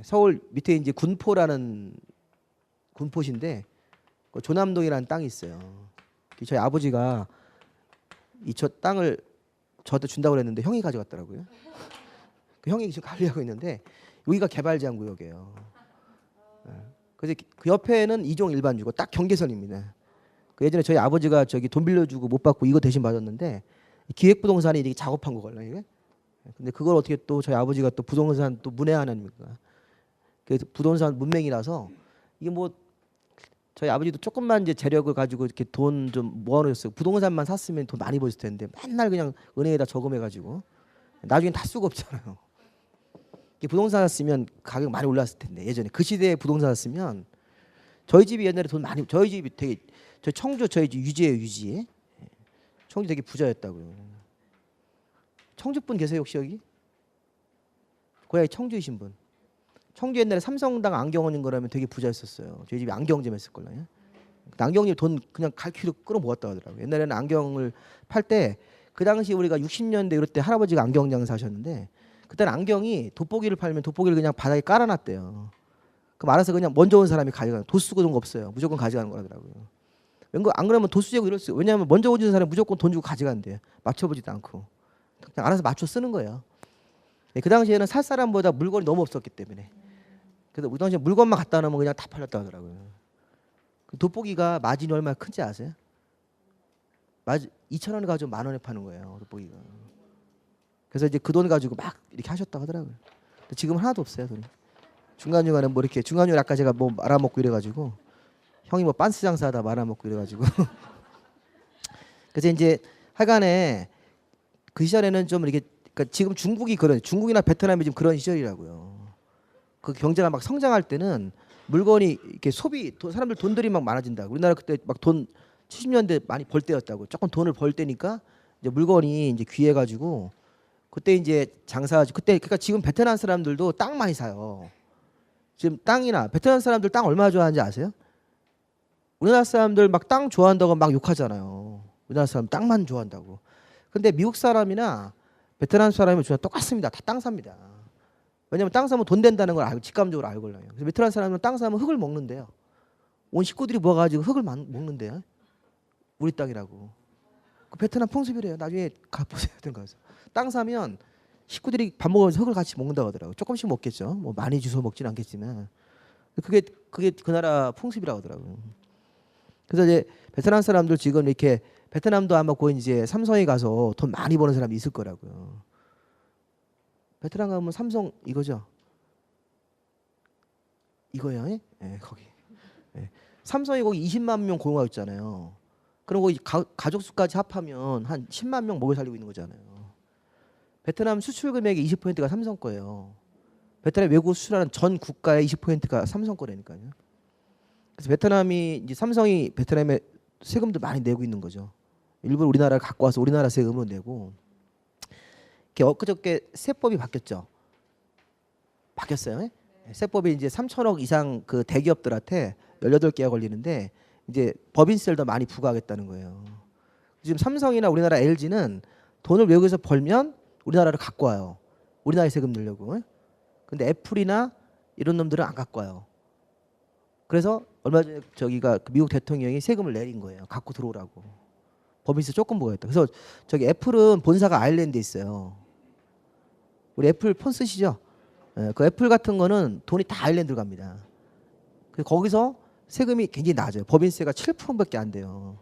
서울 밑에 이제 군포라는 군포시인데 조남동이라는 땅이 있어요. 저희 아버지가 저 땅을 저한테 준다고 그랬는데 형이 가져갔더라고요. 그 형이 지금 관리하고 있는데 여기가 개발 제한 구역이에요. 그래서 그 옆에는 2종 일반주고 딱 경계선입니다. 그 예전에 저희 아버지가 저기 돈 빌려주고 못 받고 이거 대신 받았는데 기획부동산이 이렇게 작업한 거거든요. 근데 그걸 어떻게 또 저희 아버지가 또 부동산 또 문외한 아닙니까? 그래서 부동산 문맹이라서 이게 뭐 저희 아버지도 조금만 이제 재력을 가지고 이렇게 돈 좀 모아놓으셨어요. 부동산만 샀으면 돈 많이 버셨을 텐데 맨날 그냥 은행에다 저금해가지고 나중엔 다 수가 없잖아요. 부동산 샀으면 가격 많이 올랐을 텐데 예전에 그 시대에 부동산 샀으면 저희 집이 옛날에 돈 많이 저희 집이 되게 저 청주 저희 집 유지예요. 유지. 청주 되게 부자였다고요. 청주 분 계세요 혹시 여기? 고향이 청주이신 분. 청주 옛날에 삼성당 안경원인 거라면 되게 부자였었어요. 저희 집이 안경점 했을 걸요. 안경님 돈 그냥 갈퀴로 끌어모았다 하더라고요. 옛날에는 안경을 팔 때 그 당시 우리가 60년대 이럴 때 할아버지가 안경 장사하셨는데 그때는 안경이 돋보기를 팔면 돋보기를 그냥 바닥에 깔아놨대요. 그럼 알아서 그냥 먼저 온 사람이 가져가는 도수 그런 거 없어요. 무조건 가져가는 거라더라고요. 안 그러면 도수재고 이럴 수 있어요. 왜냐하면 먼저 오는 사람이 무조건 돈 주고 가져간대요. 맞춰보지도 않고 그냥 알아서 맞춰 쓰는 거예요. 그 당시에는 살 사람보다 물건이 너무 없었기 때문에 그래서 우리 당시에 물건만 갖다 놓으면 그냥 다 팔렸다 하더라고요. 그 돋보기가 마진이 얼마나 큰지 아세요? 2,000원에 가지고 10,000원에 파는 거예요. 돋보기가. 그래서 이제 그 돈 가지고 막 이렇게 하셨다 하더라고요. 근데 지금 하나도 없어요, 돈이. 중간중간에 뭐 이렇게 중간중간에 아까 제가 뭐 말아먹고 이래가지고 형이 뭐 빤스 장사하다 말아먹고 이래가지고 그래서 이제 하여간에 그 시절에는 좀 이렇게 그러니까 지금 중국이나 베트남이 지금 그런 시절이라고요. 그 경제가 막 성장할 때는 물건이 이렇게 사람들 돈들이 막 많아진다. 우리나라 그때 막 돈 70년대 많이 벌 때였다고. 조금 돈을 벌 때니까 이제 물건이 이제 귀해가지고 그때 이제 그때 그러니까 지금 베트남 사람들도 땅 많이 사요. 지금 땅이나 베트남 사람들 땅 얼마나 좋아하는지 아세요? 우리나라 사람들 막 땅 좋아한다고 막 욕하잖아요. 우리나라 사람 땅만 좋아한다고. 근데 미국 사람이나 베트남 사람이 똑같습니다. 다 땅 삽니다. 왜냐면 땅 사면 돈 된다는 걸 알고 직감적으로 알고요. 그래서 베트남 사람은 땅 사면 흙을 먹는데요. 온 식구들이 모아가지고 흙을 먹는데요. 우리 땅이라고. 그 베트남 풍습이래요. 나중에 가보세요. 가서 땅 사면 식구들이 밥 먹으면서 흙을 같이 먹는다고 하더라고요. 조금씩 먹겠죠. 뭐 많이 주워 먹지는 않겠지만 그게 그 나라 풍습이라고 하더라고요. 그래서 이제 베트남 사람들 지금 이렇게 베트남도 아마 곧 이제 삼성에 가서 돈 많이 버는 사람이 있을 거라고요. 베트남 가면 삼성 이거죠. 이거예요. 예, 거기. 예. 삼성이 거기 20만 명 고용하고 있잖아요. 그럼 거기 가족 수까지 합하면 한 10만 명 먹여 살리고 있는 거잖아요. 베트남 수출 금액의 20%가 삼성 거예요. 베트남 외국 수출하는 전 국가의 20%가 삼성 거라니까요. 그래서 베트남이 이제 삼성이 베트남에 세금도 많이 내고 있는 거죠. 일부러 우리나라를 갖고 와서 우리나라 세금으로 내고. 엊그저께 세법이 바뀌었죠. 바뀌었어요. 네? 세법이 이제 3천억 이상 그 대기업들한테 18개가 걸리는데 이제 법인세를 더 많이 부과하겠다는 거예요. 지금 삼성이나 우리나라 LG는 돈을 외국에서 벌면 우리나라를 갖고 와요. 우리나라에 세금 내려고. 근데 애플이나 이런 놈들은 안 갖고 와요. 그래서 얼마 전에 저기가 미국 대통령이 세금을 내린 거예요. 갖고 들어오라고. 법인세 조금 부과했다. 그래서 저기 애플은 본사가 아일랜드에 있어요. 우리 애플 폰 쓰시죠? 그 애플 같은 거는 돈이 다 아일랜드로 갑니다. 그래서 거기서 세금이 굉장히 낮아요. 법인세가 7%밖에 안 돼요.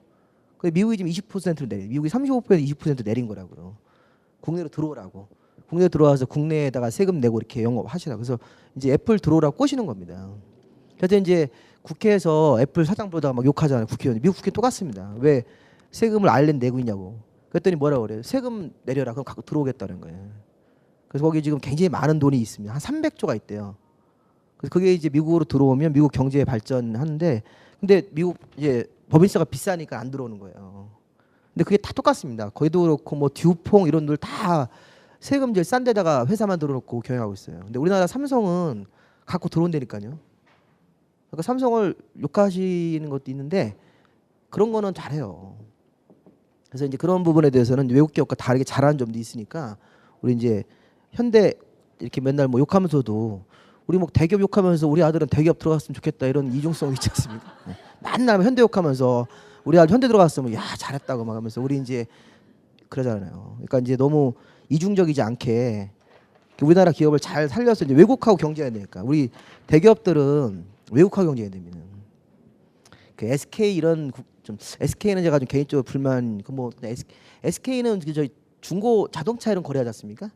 근데 미국이 지금 20%를 내려. 미국이 35% 20% 내린 거라고요. 국내로 들어오라고. 국내에 들어와서 국내에다가 세금 내고 이렇게 영업하시라. 그래서 이제 애플 들어오라고 꼬시는 겁니다. 그래서 이제 국회에서 애플 사장 보다가 막 욕하잖아요. 국회의원이. 미국 국회 똑같습니다. 왜 세금을 아일랜드 내고 있냐고. 그랬더니 뭐라고 그래요? 세금 내려라. 그럼 갖고 들어오겠다는 거예요. 그래서 거기 지금 굉장히 많은 돈이 있습니다. 한 300조가 있대요. 그래서 그게 이제 미국으로 들어오면 미국 경제 발전하는데 근데 미국 이제 법인세가 비싸니까 안 들어오는 거예요. 근데 그게 다 똑같습니다. 거기도 그렇고 뭐 듀퐁 이런 들 다 세금 제일 싼 데다가 회사 만들어 놓고 경영하고 있어요. 근데 우리나라 삼성은 갖고 들어온다니까요. 그러니까 삼성을 욕하시는 것도 있는데 그런 거는 잘해요. 그래서 이제 그런 부분에 대해서는 외국 기업과 다르게 잘하는 점도 있으니까 우리 이제 현대 이렇게 맨날 뭐 욕하면서도 우리 뭐 대기업 욕하면서 우리 아들은 대기업 들어갔으면 좋겠다 이런 이중성 있지 않습니까? 맨날 현대 욕하면서 우리 아들 현대 들어갔으면 야 잘했다고 막 하면서 우리 이제 그러잖아요. 그러니까 이제 너무 이중적이지 않게 우리나라 기업을 잘 살려서 이제 외국하고 경쟁해야 되니까 우리 대기업들은 외국하고 경쟁해야 됩니다. 그 SK 이런 좀 SK는 제가 좀 개인적으로 불만 그 뭐 SK는 저 중고 자동차 이런 거래하지 않습니까?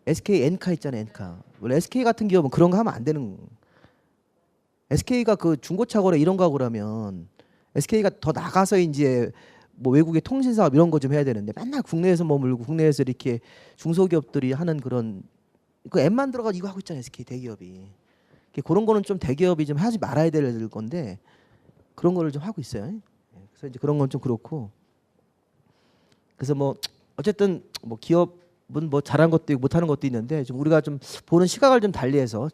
SK 엔카 있잖아요, 엔카. 원래 SK 같은 기업은 그런 거 하면 안 되는. SK가 그 중고차 거래 이런 거 하고 그러면 SK가 더 나가서 이제 뭐 외국의 통신 사업 이런 거 좀 해야 되는데 맨날 국내에서 머물고 국내에서 이렇게 중소기업들이 하는 그런 그 앱만 들어가 이거 하고 있잖아요, SK 대기업이. 그런 거는 좀 대기업이 좀 하지 말아야 될 건데 그런 거를 좀 하고 있어요. 그래서 이제 그런 건 좀 그렇고. 그래서 뭐 어쨌든 뭐 기업은 뭐 잘한 것도 있고 못하는 것도 있는데 좀 우리가 좀 보는 시각을 좀 달리해서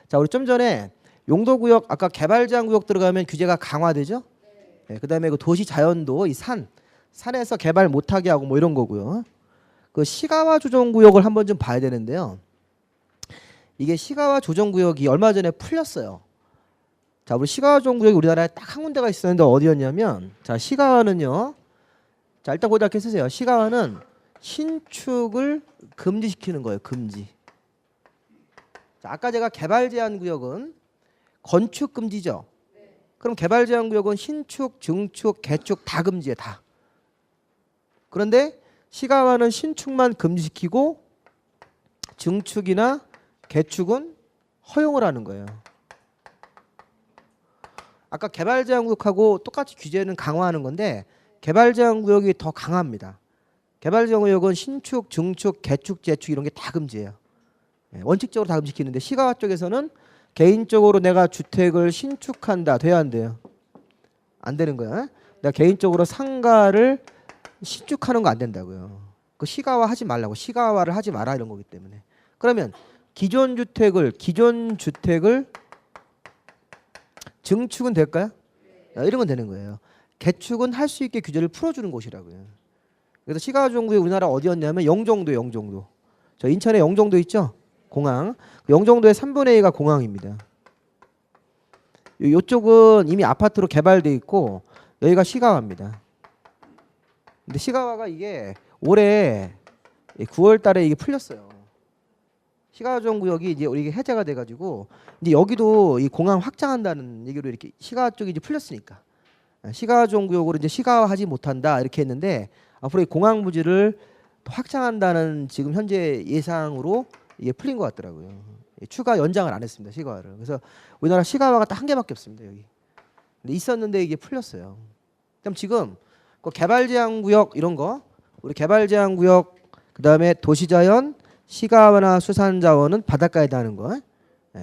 자 우리 좀 전에 용도구역 아까 개발제한구역 들어가면 규제가 강화되죠. 네, 그다음에 그 도시 자연도 이 산에서 개발 못하게 하고 뭐 이런 거고요. 그 시가와 조정구역을 한번 좀 봐야 되는데요. 이게 시가와 조정구역이 얼마 전에 풀렸어요. 자 우리 시가와 조정구역이 우리나라에 딱 한 군데가 있었는데 어디였냐면 자 시가와는요. 자 일단 거기다 이렇게 쓰세요. 시가와는 신축을 금지시키는 거예요. 금지. 자, 아까 제가 개발 제한 구역은 건축 금지죠. 그럼 개발 제한 구역은 신축, 증축, 개축 다 금지해 다. 그런데 시가와는 신축만 금지시키고 증축이나 개축은 허용을 하는 거예요. 아까 개발 제한 구역하고 똑같이 규제는 강화하는 건데 개발 제한 구역이 더 강합니다. 개발 제한 구역은 신축, 증축, 개축, 재축 이런 게 다 금지예요. 원칙적으로 다 금지시키는데 시가와 쪽에서는 개인적으로 내가 주택을 신축한다. 돼야 안 돼요? 안 되는 거야. 내가 개인적으로 상가를 신축하는 거 안 된다고요. 그 시가화 하지 말라고. 시가화를 하지 마라 이런 거기 때문에. 그러면 기존 주택을 증축은 될까요? 이런 건 되는 거예요. 개축은 할 수 있게 규제를 풀어주는 곳이라고요. 그래서 시가조정구역 우리나라 어디였냐면 영종도. 저 인천에 영종도 있죠? 공항. 영종도의 3분의 2가 공항입니다. 이쪽은 이미 아파트로 개발돼 있고 여기가 시가화입니다. 근데 시가화가 이게 올해 9월 달에 이게 풀렸어요. 시가조정구역이 이제 우리 해제가 돼가지고 이제 여기도 이 공항 확장한다는 얘기로 이렇게 시가 쪽이 이제 풀렸으니까 시가조정구역으로 이제 시가화하지 못한다 이렇게 했는데 앞으로 이 공항 부지를 확장한다는 지금 현재 예상으로 이게 풀린 것 같더라고요. 추가 연장을 안 했습니다 시가화를. 그래서 우리나라 시가화가 딱 한 개밖에 없습니다 여기. 근데 있었는데 이게 풀렸어요. 그럼 지금 그 개발 제한 구역 이런 거 우리 개발 제한 구역 그다음에 도시자연 시가화나 수산자원은 바닷가에 다는 거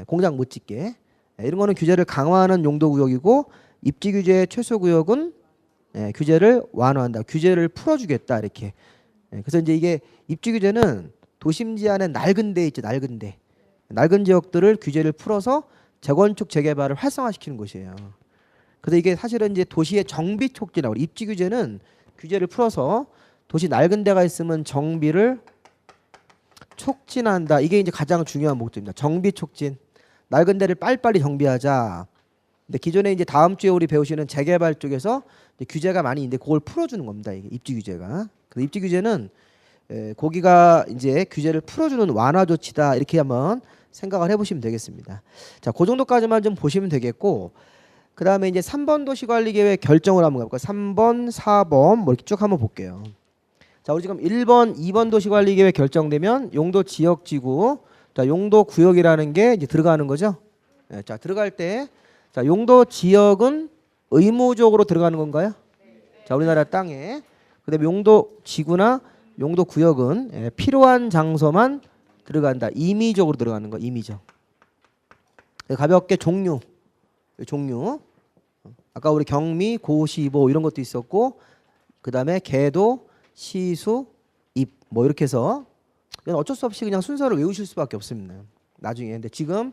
공장 못 짓게 이런 거는 규제를 강화하는 용도 구역이고 입지 규제의 최소 구역은 규제를 완화한다. 규제를 풀어주겠다 이렇게. 그래서 이제 이게 입지 규제는 도심지 안에 낡은 데 있죠. 낡은 지역들을 규제를 풀어서 재건축 재개발을 활성화시키는 곳이에요. 그래서 이게 사실은 이제 도시의 정비 촉진하고 입지 규제는 규제를 풀어서 도시 낡은 데가 있으면 정비를 촉진한다. 이게 이제 가장 중요한 목적입니다. 정비 촉진. 낡은 데를 빨리빨리 정비하자. 근데 기존에 이제 다음 주에 우리 배우시는 재개발 쪽에서 이제 규제가 많이 있는데 그걸 풀어주는 겁니다. 이게 입지 규제가. 그래서 입지 규제는 거기가 이제 규제를 풀어주는 완화 조치다. 이렇게 한번 생각을 해보시면 되겠습니다. 자, 그 정도까지만 좀 보시면 되겠고, 그 다음에 이제 3번 도시관리계획 결정을 한번 가볼까요? 3번, 4번 뭐 이렇게 쭉 한번 볼게요. 자, 우리 지금 1번, 2번 도시관리계획 결정되면 용도 지역지구, 자, 용도 구역이라는 게 이제 들어가는 거죠. 자, 들어갈 때, 자, 용도 지역은 의무적으로 들어가는 건가요? 자, 우리나라 땅에. 그다음에 용도 지구나 용도 구역은 필요한 장소만 들어간다. 임의적으로 들어가는 거, 임의적. 가볍게 종류. 아까 우리 경미, 고시보 이런 것도 있었고, 그다음에 계도, 시수, 입 뭐 이렇게 해서 이건 어쩔 수 없이 그냥 순서를 외우실 수밖에 없습니다. 나중에. 근데 지금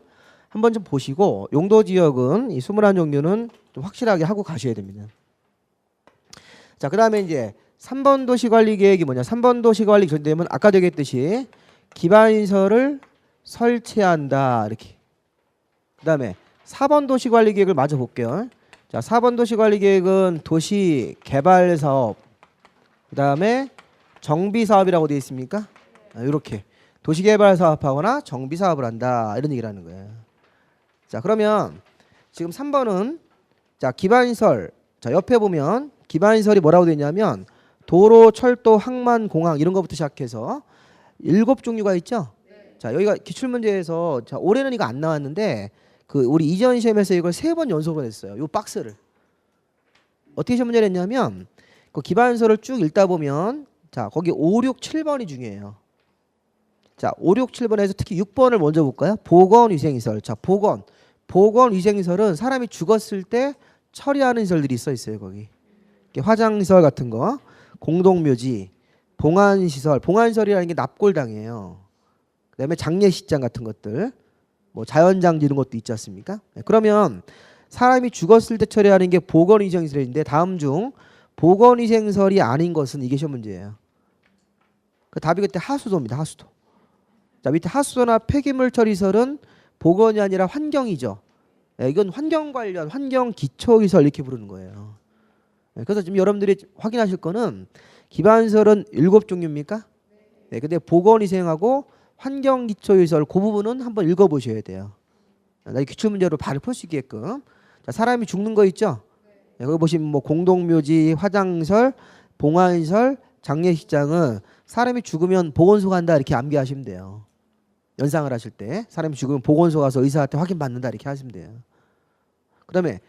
한번 좀 보시고 용도 지역은 이 21종류는 좀 확실하게 하고 가셔야 됩니다. 자, 그다음에 이제 3번 도시관리 계획이 뭐냐? 3번 도시관리 결정되면 아까 얘기했듯이 기반시설을 설치한다 이렇게. 그다음에 4번 도시관리 계획을 마저 볼게요. 자, 4번 도시관리 계획은 도시 개발 사업, 그다음에 정비 사업이라고 되어 있습니까? 이렇게 도시 개발 사업하거나 정비 사업을 한다 이런 얘기를 하는 거예요. 자, 그러면 지금 3번은 자, 기반시설. 자, 옆에 보면 기반시설이 뭐라고 되어 있냐면 도로, 철도, 항만, 공항 이런 것부터 시작해서 7종류가 있죠. 자, 여기가 기출문제에서 자, 올해는 이거 안 나왔는데 그 우리 이전 시험에서 이걸 3번 연속으로 했어요. 요 박스를 어떻게 시험 문제를 했냐면 그 기반시설을 쭉 읽다 보면 자, 거기 5, 6, 7번이 중요해요. 자, 5, 6, 7번에서 특히 6번을 먼저 볼까요? 보건위생시설. 자, 보건위생시설은 사람이 죽었을 때 처리하는 시설들이 있어요. 거기 화장시설 같은 거, 공동묘지, 봉안시설. 봉안시설이라는 게 납골당이에요. 그다음에 장례식장 같은 것들, 뭐 자연장지 이런 것도 있지 않습니까? 그러면 사람이 죽었을 때 처리하는 게 보건위생시설인데 다음 중 보건위생시설이 아닌 것은 이게 시험 문제예요. 그 답이 그때 하수도입니다. 하수도. 자, 밑에 하수도나 폐기물 처리시설은 보건이 아니라 환경이죠. 이건 환경 관련 환경 기초시설 이렇게 부르는 거예요. 그래서 지금 여러분들이 확인하실 거는 기반시설은 7종류입니까? 네, 근데 보건위생하고 환경기초시설 그 부분은 한번 읽어보셔야 돼요. 나중에 기출문제로 바로 풀 수 있게끔. 자, 사람이 죽는 거 있죠? 네, 거기 보시면 뭐 공동묘지, 화장설, 봉안설, 장례식장은 사람이 죽으면 보건소 간다 이렇게 암기하시면 돼요. 연상을 하실 때 사람이 죽으면 보건소 가서 의사한테 확인받는다 이렇게 하시면 돼요. 그 다음에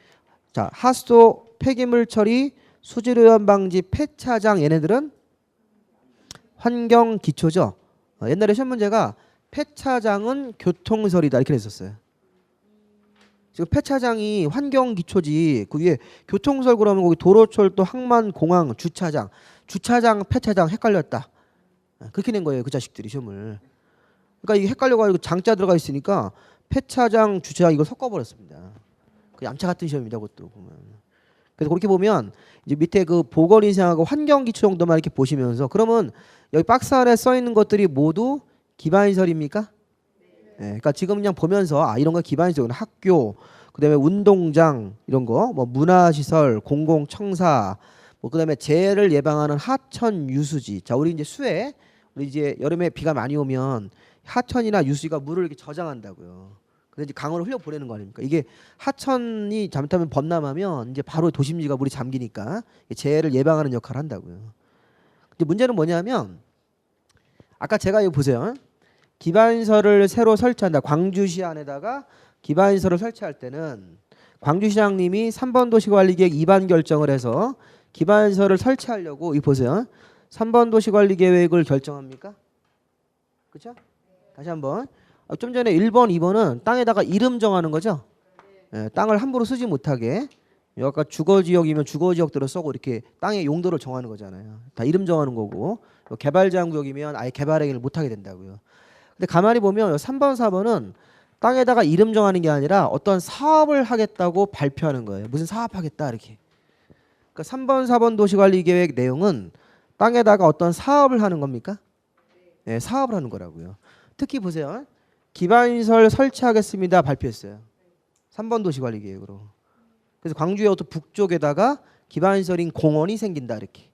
자, 하수도, 폐기물 처리, 수질오염 방지, 폐차장 얘네들은 환경기초죠. 옛날에 시험 문제가 폐차장은 교통설이다 이렇게 했었어요. 지금 폐차장이 환경기초지 그 위에 교통설 그러면 거기 도로철도, 항만, 공항, 주차장, 폐차장 헷갈렸다. 그렇게 낸 거예요 그 자식들이 시험을. 그러니까 이게 헷갈려가지고 장자 들어가 있으니까 폐차장, 주차장 이걸 섞어버렸습니다. 그 얌차 같은 시험입니다 그것도 보면. 그래서 그렇게 보면 이제 밑에 그 보건위생하고 환경기초 정도만 이렇게 보시면서 그러면 여기 박스 안에 써 있는 것들이 모두 기반시설입니까? 네, 그러니까 지금 그냥 보면서 아 이런 거 기반시설, 학교, 그다음에 운동장 이런 거, 뭐 문화시설, 공공청사, 뭐 그다음에 재해를 예방하는 하천 유수지. 자 우리 이제 수해, 우리 이제 여름에 비가 많이 오면 하천이나 유수지가 물을 이렇게 저장한다고요. 근데 이제 강으로 흘려 보내는 거 아닙니까? 이게 하천이 잘못하면 범람하면 이제 바로 도심지가 물이 잠기니까 재해를 예방하는 역할을 한다고요. 근데 문제는 뭐냐면 아까 제가 이거 보세요. 기반시설을 새로 설치한다. 광주시 안에다가 기반시설을 설치할 때는 광주시장님이 3번 도시관리계획 위반 결정을 해서 기반시설을 설치하려고 이 보세요. 3번 도시관리계획을 결정합니까? 그렇죠? 다시 한번. 좀 전에 1번, 2번은 땅에다가 이름 정하는 거죠. 예, 땅을 함부로 쓰지 못하게. 아까 주거지역이면 주거지역대로 쓰고 이렇게 땅의 용도를 정하는 거잖아요. 다 이름 정하는 거고. 개발제한구역이면 아예 개발 행위를 못하게 된다고요. 근데 가만히 보면 3번, 4번은 땅에다가 이름 정하는 게 아니라 어떤 사업을 하겠다고 발표하는 거예요. 무슨 사업하겠다 이렇게. 그러니까 3번, 4번 도시관리계획 내용은 땅에다가 어떤 사업을 하는 겁니까? 네, 사업을 하는 거라고요. 특히 보세요. 기반시설 설치하겠습니다 발표했어요. 3번 도시관리계획으로. 그래서 광주의 어떤 북쪽에다가 기반시설인 공원이 생긴다 이렇게.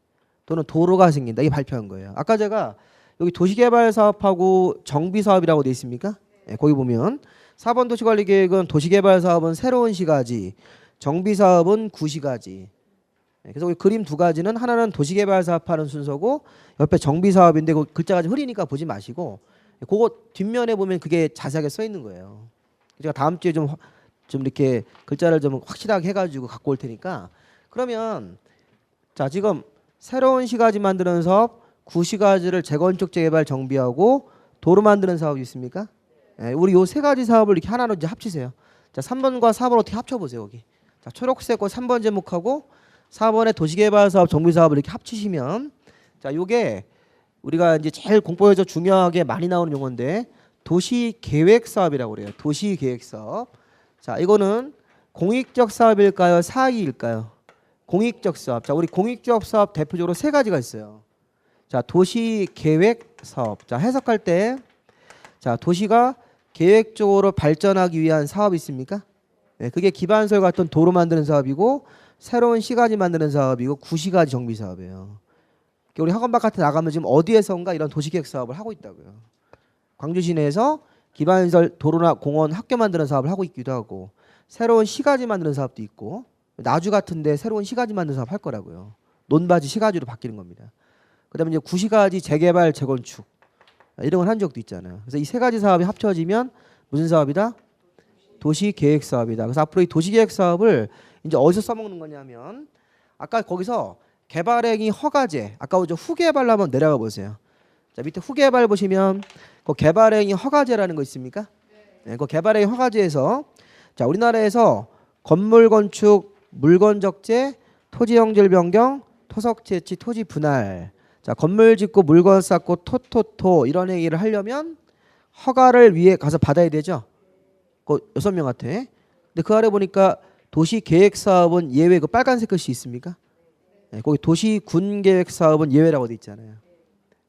또는 도로가 생긴다 이게 발표한 거예요. 아까 제가 여기 도시개발사업하고 정비사업이라고 돼 있습니까? 네, 거기 보면 4번 도시관리계획은 도시개발사업은 새로운 시가지, 정비사업은 구시가지. 네, 그래서 그림 두 가지는 하나는 도시개발사업하는 순서고 옆에 정비사업인데 그 글자가 좀 흐리니까 보지 마시고 그거 뒷면에 보면 그게 자세하게 써 있는 거예요. 제가 다음 주에 좀 이렇게 글자를 좀 확실하게 해가지고 갖고 올 테니까 그러면 자 지금 새로운 시가지 만드는 사업, 구시가지를 재건축, 재개발, 정비하고 도로 만드는 사업이 있습니까? 네, 우리 요 세 가지 사업을 이렇게 하나로 이제 합치세요. 자 3번과 4번 어떻게 합쳐보세요 여기. 자 초록색과 3번 제목하고 4번의 도시개발 사업, 정비 사업을 이렇게 합치시면 자 요게 우리가 이제 제일 공법에서 중요하게 많이 나오는 용어인데 도시계획 사업이라고 그래요. 도시계획 사업. 자 이거는 공익적 사업일까요? 사익일까요? 공익적 사업. 자 우리 공익적 사업 대표적으로 세 가지가 있어요. 자 도시계획 사업. 자 해석할 때 자 도시가 계획적으로 발전하기 위한 사업이 있습니까? 네, 그게 기반설 같은 도로 만드는 사업이고 새로운 시가지 만드는 사업이고 구시가지 정비 사업이에요. 우리 학원 바깥에 나가면 지금 어디에선가 이런 도시계획 사업을 하고 있다고요. 광주 시내에서 기반시설 도로나 공원, 학교 만드는 사업을 하고 있기도 하고 새로운 시가지 만드는 사업도 있고 나주 같은데 새로운 시가지 만드는 사업 할 거라고요. 논바지 시가지로 바뀌는 겁니다. 그다음에 이제 구시가지 재개발, 재건축 이런 걸 한 적도 있잖아요. 그래서 이 세 가지 사업이 합쳐지면 무슨 사업이다? 도시계획 사업이다. 그래서 앞으로 이 도시계획 사업을 이제 어디서 써먹는 거냐면 아까 거기서 개발행위 허가제 아까 저 후개발로 한번 내려가 보세요. 자 밑에 후개발 보시면 그 개발행위 허가제라는 거 있습니까? 네, 그 개발행위 허가제에서 자 우리나라에서 건물 건축, 물건 적재, 토지 형질 변경, 토석 채취, 토지 분할 자 건물 짓고 물건 쌓고 토토토 이런 행위를 하려면 허가를 위에 가서 받아야 되죠. 그 6명한테. 근데 그 아래 보니까 도시계획사업은 예외 그 빨간색 글씨 있습니까? 네, 거기 도시군계획사업은 예외라고 돼 있잖아요.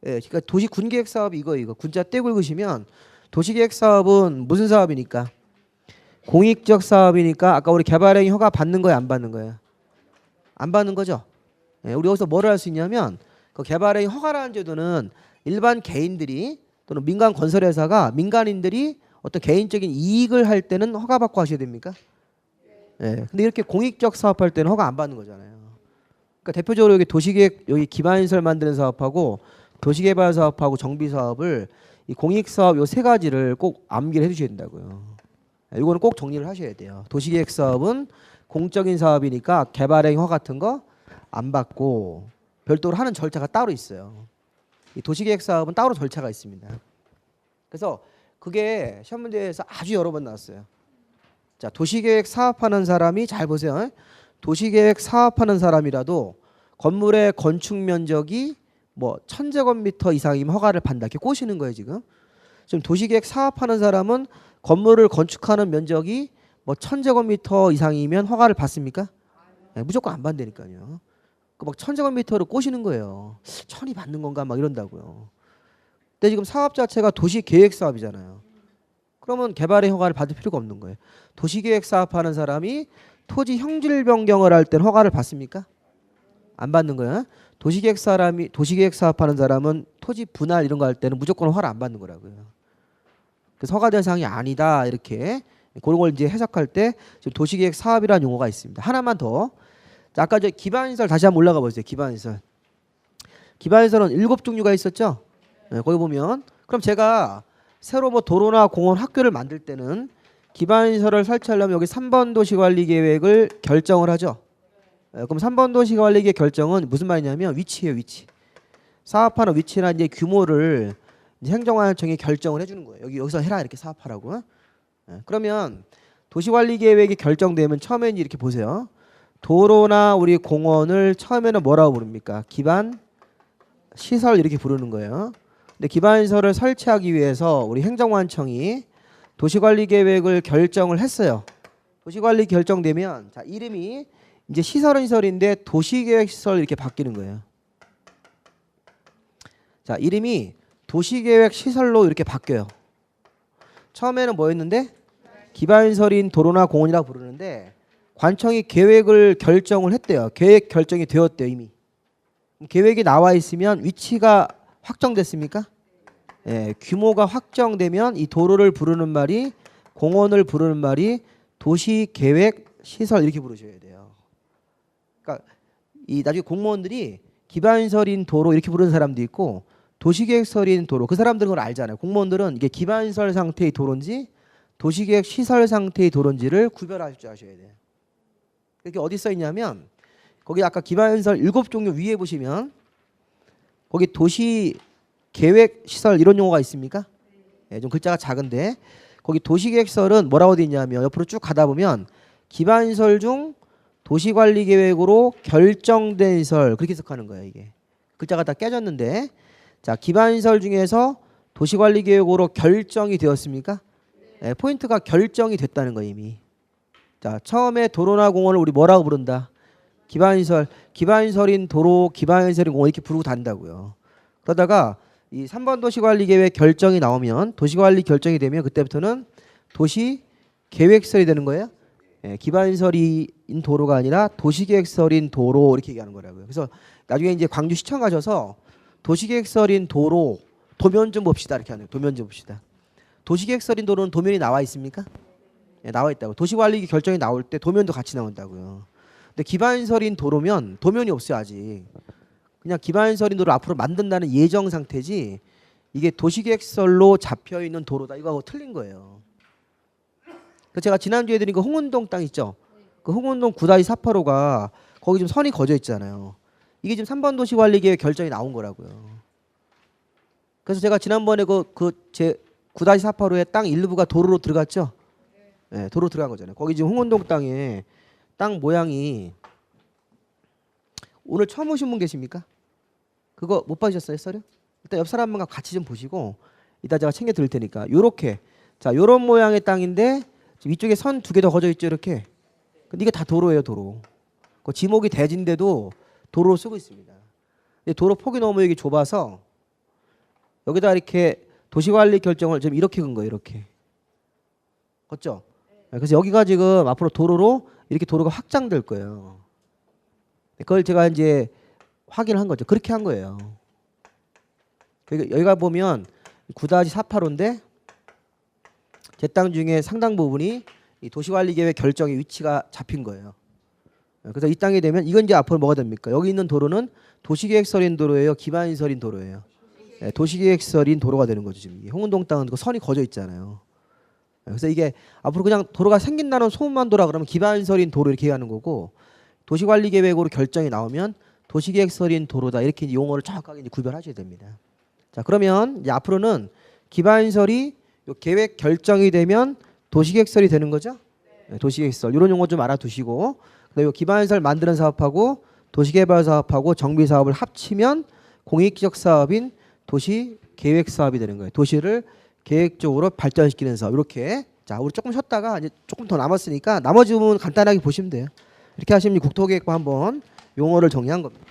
네, 그러니까 도시군계획사업이 이거 군자 떼고 읽으시면 도시계획사업은 무슨 사업이니까? 공익적 사업이니까 아까 우리 개발행위 허가 받는 거예요, 안 받는 거예요? 안 받는 거죠. 네, 우리 여기서 뭐를 할 수 있냐면 그 개발행위 허가라는 제도는 일반 개인들이 또는 민간 건설회사가 민간인들이 어떤 개인적인 이익을 할 때는 허가받고 하셔야 됩니까? 예. 근데 이렇게 공익적 사업할 때는 허가 안 받는 거잖아요. 그러니까 대표적으로 여기 도시계획 여기 기반시설 만드는 사업하고 도시개발 사업하고 정비 사업을 이 공익 사업 요 세 가지를 꼭 암기를 해주셔야 된다고요. 이거는 꼭 정리를 하셔야 돼요. 도시계획 사업은 공적인 사업이니까 개발행 허가 같은 거 안 받고 별도로 하는 절차가 따로 있어요. 이 도시계획 사업은 따로 절차가 있습니다. 그래서 그게 시험 문제에서 아주 여러 번 나왔어요. 자, 도시계획 사업하는 사람이 잘 보세요. 도시계획 사업하는 사람이라도 건물의 건축 면적이 뭐 1000제곱미터 이상이면 허가를 받는다. 이렇게 꼬시는 거예요 지금. 지금 도시계획 사업하는 사람은 건물을 건축하는 면적이 뭐 1000제곱미터 이상이면 허가를 받습니까? 네, 무조건 안 받는다니까요. 그 막 1000제곱미터를 꼬시는 거예요. 1000이 받는 건가 막 이런다고요. 근데 지금 사업 자체가 도시계획 사업이잖아요. 그러면 개발의 허가를 받을 필요가 없는 거예요. 도시계획 사업하는 사람이 토지 형질 변경을 할 때는 허가를 받습니까? 안 받는 거야. 도시계획 사업하는 사람은 토지 분할 이런 거 할 때는 무조건 허가를 안 받는 거라고요. 그래서 허가 대상이 아니다 이렇게 그런 걸 이제 해석할 때 지금 도시계획 사업이라는 용어가 있습니다. 하나만 더. 자, 아까 저 기반시설 다시 한번 올라가 보세요. 기반시설. 기반시설은 7종류가 있었죠. 네, 거기 보면 그럼 제가 새로 뭐 도로나 공원, 학교를 만들 때는 기반시설을 설치하려면 여기 3번 도시관리계획을 결정을 하죠. 그럼 3번 도시관리계획 결정은 무슨 말이냐면 위치예요, 위치. 사업하는 위치나 이제 규모를 이제 행정관청이 결정을 해주는 거예요. 여기서 해라 이렇게 사업하라고. 그러면 도시관리계획이 결정되면 처음에는 이렇게 보세요. 도로나 우리 공원을 처음에는 뭐라고 부릅니까? 기반 시설 이렇게 부르는 거예요. 근데 기반시설을 설치하기 위해서 우리 행정관청이 도시관리계획을 결정을 했어요. 도시관리 결정되면 자 이름이 이제 시설은 시설인데 도시계획시설 이렇게 바뀌는 거예요. 자 이름이 도시계획시설로 이렇게 바뀌어요. 처음에는 뭐였는데 기반시설인 도로나 공원이라고 부르는데 관청이 계획을 결정을 했대요. 계획 결정이 되었대요 이미. 계획이 나와 있으면 위치가 확정됐습니까? 예, 규모가 확정되면 이 도로를 부르는 말이 공원을 부르는 말이 도시계획시설 이렇게 부르셔야 돼요. 그러니까 이 나중에 공무원들이 기반시설인 도로 이렇게 부르는 사람도 있고 도시계획시설인 도로 그 사람들은 그걸 알잖아요. 공무원들은 이게 기반시설 상태의 도로인지 도시계획시설 상태의 도로인지를 구별할 줄 아셔야 돼요. 이게 어디 써 있냐면 거기 아까 기반시설 7종류 위에 보시면 거기 도시계획시설 이런 용어가 있습니까? 네, 좀 글자가 작은데 거기 도시계획시설은 뭐라고 되어 있냐면 옆으로 쭉 가다 보면 기반시설 중 도시관리계획으로 결정된 시설 그렇게 해석하는 거예요. 이게 글자가 다 깨졌는데 자 기반시설 중에서 도시관리계획으로 결정이 되었습니까? 네, 포인트가 결정이 됐다는 거예요 이미. 자 처음에 도로나 공원을 우리 뭐라고 부른다? 기반시설, 기반시설인 도로, 기반시설인 공원 이렇게 부르고 다닌다고요. 그러다가 이 3번 도시관리계획 결정이 나오면 도시관리 결정이 되면 그때부터는 도시계획시설이 되는 거예요. 예, 기반시설인 도로가 아니라 도시계획시설인 도로 이렇게 얘기하는 거라고요. 그래서 나중에 이제 광주시청 가셔서 도시계획시설인 도로 도면 좀 봅시다 이렇게 하는 거예요. 도면 좀 봅시다. 도시계획시설인 도로는 도면이 나와 있습니까? 예, 나와 있다고. 도시관리 결정이 나올 때 도면도 같이 나온다고요. 근데 기반시설인 도로면 도면이 없어요 아직. 그냥 기반시설인 도로 앞으로 만든다는 예정 상태지 이게 도시계획시설로 잡혀 있는 도로다 이거하고 틀린 거예요. 그 제가 지난주에 드린 그 홍은동 땅 있죠. 그 홍은동 9-485가 거기 좀 선이 거져 있잖아요. 이게 지금 3번 도시관리계획 결정이 나온 거라고요. 그래서 제가 지난번에 제 9-485의 땅 일부가 도로로 들어갔죠. 네, 도로 들어간 거잖아요. 거기 지금 홍은동 땅에 땅 모양이 오늘 처음 오신 분 계십니까? 그거 못 받으셨어요, 썰요? 일단 옆 사람과 같이 좀 보시고 이따 제가 챙겨 드릴 테니까 요렇게 자 요런 모양의 땅인데 지금 이쪽에 선 2개 더 거져 있죠 이렇게. 근데 이게 다 도로예요 도로. 그 지목이 대지인데도 도로로 쓰고 있습니다. 근데 도로 폭이 너무 여기 좁아서 여기다 이렇게 도시관리 결정을 좀 이렇게 건 거예요 이렇게. 그렇죠? 그래서 여기가 지금 앞으로 도로로 이렇게 도로가 확장될 거예요. 그걸 제가 이제 확인을 한 거죠. 그렇게 한 거예요. 여기가 보면 9-485인데 제 땅 중에 상당 부분이 이 도시관리계획 결정의 위치가 잡힌 거예요. 그래서 이 땅이 되면 이건 이제 앞으로 뭐가 됩니까? 여기 있는 도로는 도시계획설인 도로예요, 기반시설인 도로예요. 네, 도시계획설인 도로가 되는 거죠. 지금 홍은동 땅은 그 선이 거져 있잖아요. 그래서 이게 앞으로 그냥 도로가 생긴다는 소문만 돌아 그러면 기반시설인 도로 이렇게 하는 거고, 도시관리계획으로 결정이 나오면 도시계획설인 도로다 이렇게 용어를 정확하게 이제 구별하셔야 됩니다. 자, 그러면 이제 앞으로는 기반시설이 요 계획 결정이 되면 도시계획설이 되는 거죠. 네, 도시계획설 이런 용어 좀 알아두시고, 그다음에 요 기반시설 만드는 사업하고 도시개발 사업하고 정비 사업을 합치면 공익적 사업인 도시계획 사업이 되는 거예요. 도시를 계획적으로 발전시키는 사업. 이렇게. 자, 우리 조금 쉬었다가 이제 조금 더 남았으니까 나머지 부분 간단하게 보시면 돼요. 이렇게 하시면 국토계획부 한번 용어를 정리한 겁니다.